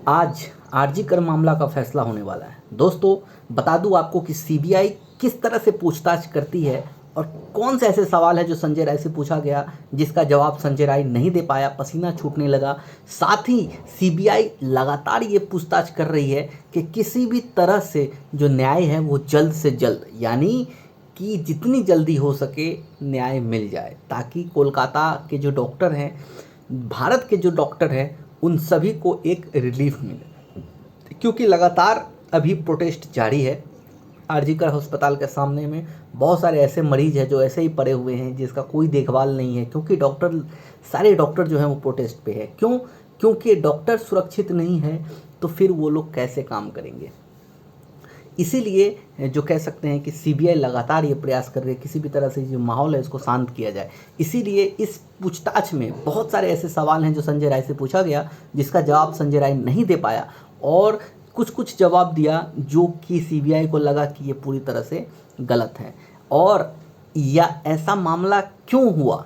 आज आरजीकर मामला का फैसला होने वाला है। दोस्तों बता दूं आपको कि सीबीआई किस तरह से पूछताछ करती है और कौन से ऐसे सवाल है जो संजय राय से पूछा गया जिसका जवाब संजय राय नहीं दे पाया, पसीना छूटने लगा। साथ ही सीबीआई लगातार ये पूछताछ कर रही है कि किसी भी तरह से जो न्याय है वो जल्द से जल्द, यानी कि जितनी जल्दी हो सके न्याय मिल जाए, ताकि कोलकाता के जो डॉक्टर हैं, भारत के जो डॉक्टर हैं, उन सभी को एक रिलीफ मिले। क्योंकि लगातार अभी प्रोटेस्ट जारी है। आरजीकर अस्पताल के सामने में बहुत सारे ऐसे मरीज हैं जो ऐसे ही पड़े हुए हैं जिसका कोई देखभाल नहीं है, क्योंकि सारे डॉक्टर जो हैं वो प्रोटेस्ट पे है। क्यों? क्योंकि डॉक्टर सुरक्षित नहीं है, तो फिर वो लोग कैसे काम करेंगे। इसीलिए जो कह सकते हैं कि सीबीआई लगातार ये प्रयास कर रही है किसी भी तरह से जो माहौल है इसको शांत किया जाए। इसीलिए इस पूछताछ में बहुत सारे ऐसे सवाल हैं जो संजय राय से पूछा गया जिसका जवाब संजय राय नहीं दे पाया, और कुछ जवाब दिया जो कि सीबीआई को लगा कि ये पूरी तरह से गलत है। और या ऐसा मामला क्यों हुआ,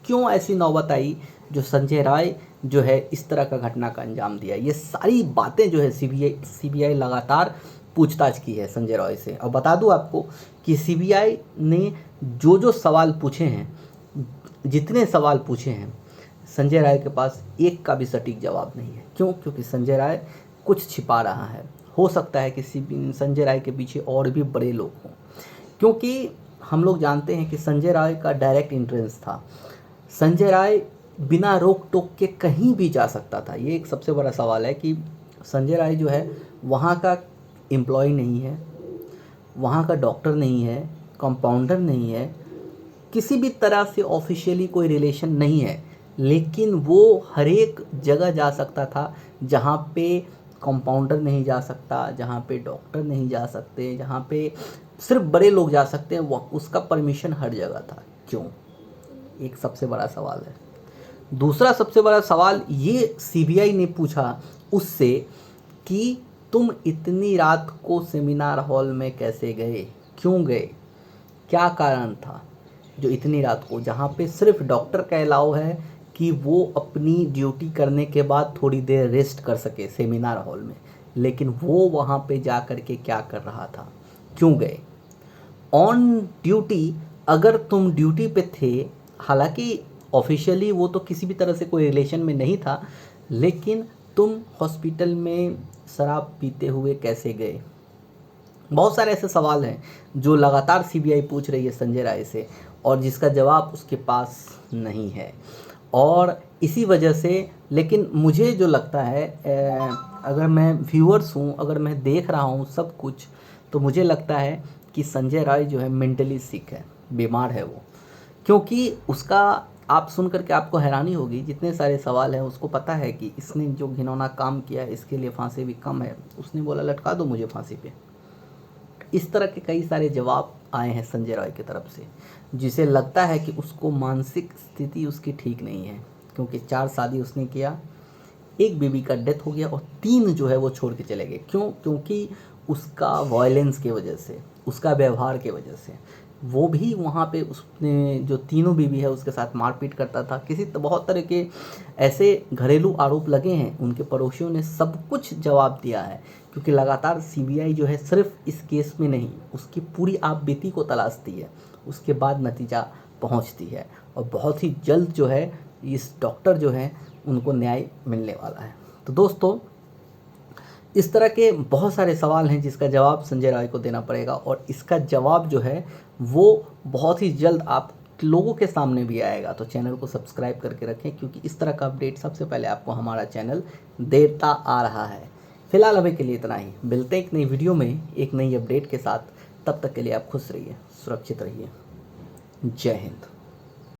क्यों ऐसी नौबत आई जो संजय राय जो है इस तरह का घटना का अंजाम दिया, ये सारी बातें जो है सीबीआई लगातार पूछताछ की है संजय राय से। और बता दूं आपको कि सीबीआई ने जो सवाल पूछे हैं, जितने सवाल पूछे हैं, संजय राय के पास एक का भी सटीक जवाब नहीं है। क्यों? क्योंकि संजय राय कुछ छिपा रहा है। हो सकता है कि संजय राय के पीछे और भी बड़े लोग हों, क्योंकि हम लोग जानते हैं कि संजय राय का डायरेक्ट एंट्रेंस था। संजय राय बिना रोक टोक के कहीं भी जा सकता था। ये एक सबसे बड़ा सवाल है कि संजय राय जो है वहाँ का एम्प्लॉय नहीं है, वहाँ का डॉक्टर नहीं है, कंपाउंडर नहीं है, किसी भी तरह से ऑफिशियली कोई रिलेशन नहीं है, लेकिन वो हर एक जगह जा सकता था जहाँ पे कंपाउंडर नहीं जा सकता, जहाँ पे डॉक्टर नहीं जा सकते, जहाँ पे सिर्फ बड़े लोग जा सकते हैं, वो उसका परमिशन हर जगह था। क्यों? एक सबसे बड़ा सवाल है। दूसरा सबसे बड़ा सवाल ये सीबीआई ने पूछा उससे कि तुम इतनी रात को सेमिनार हॉल में कैसे गए, क्यों गए, क्या कारण था जो इतनी रात को, जहाँ पे सिर्फ डॉक्टर का अलाउ है कि वो अपनी ड्यूटी करने के बाद थोड़ी देर रेस्ट कर सके सेमिनार हॉल में, लेकिन वो वहाँ पे जा कर के क्या कर रहा था, क्यों गए। ऑन ड्यूटी, अगर तुम ड्यूटी पे थे, हालांकि ऑफिशियली वो तो किसी भी तरह से कोई रिलेशन में नहीं था, लेकिन तुम हॉस्पिटल में शराब पीते हुए कैसे गए। बहुत सारे ऐसे सवाल हैं जो लगातार सीबीआई पूछ रही है संजय राय से, और जिसका जवाब उसके पास नहीं है। और इसी वजह से, लेकिन मुझे जो लगता है, अगर मैं व्यूअर्स हूँ, अगर मैं देख रहा हूँ सब कुछ, तो मुझे लगता है कि संजय राय जो है मेंटली सिक है, बीमार है वो। क्योंकि उसका आप सुन करके आपको हैरानी होगी, जितने सारे सवाल हैं, उसको पता है कि इसने जो घिनौना काम किया है इसके लिए फांसी भी कम है। उसने बोला लटका दो मुझे फांसी पे। इस तरह के कई सारे जवाब आए हैं संजय राय की तरफ से, जिसे लगता है कि उसको मानसिक स्थिति उसकी ठीक नहीं है। क्योंकि 4 शादी उसने किया, 1 बेबी का डेथ हो गया और 3 जो है वो छोड़ के चले गए। क्यों? क्योंकि उसका वायलेंस की वजह से, उसका व्यवहार की वजह से। वो भी वहाँ पे उसने जो 3 बीवी है उसके साथ मारपीट करता था। बहुत तरह के ऐसे घरेलू आरोप लगे हैं। उनके पड़ोसियों ने सब कुछ जवाब दिया है, क्योंकि लगातार सीबीआई जो है सिर्फ इस केस में नहीं, उसकी पूरी आप बीती को तलाशती है, उसके बाद नतीजा पहुँचती है, और बहुत ही जल्द जो है इस डॉक्टर जो है उनको न्याय मिलने वाला है। तो दोस्तों इस तरह के बहुत सारे सवाल हैं जिसका जवाब संजय राय को देना पड़ेगा, और इसका जवाब जो है वो बहुत ही जल्द आप लोगों के सामने भी आएगा। तो चैनल को सब्सक्राइब करके रखें, क्योंकि इस तरह का अपडेट सबसे पहले आपको हमारा चैनल देता आ रहा है। फिलहाल अभी के लिए इतना ही, मिलते हैं एक नई वीडियो में एक नई अपडेट के साथ। तब तक के लिए आप खुश रहिए, सुरक्षित रहिए। जय हिंद।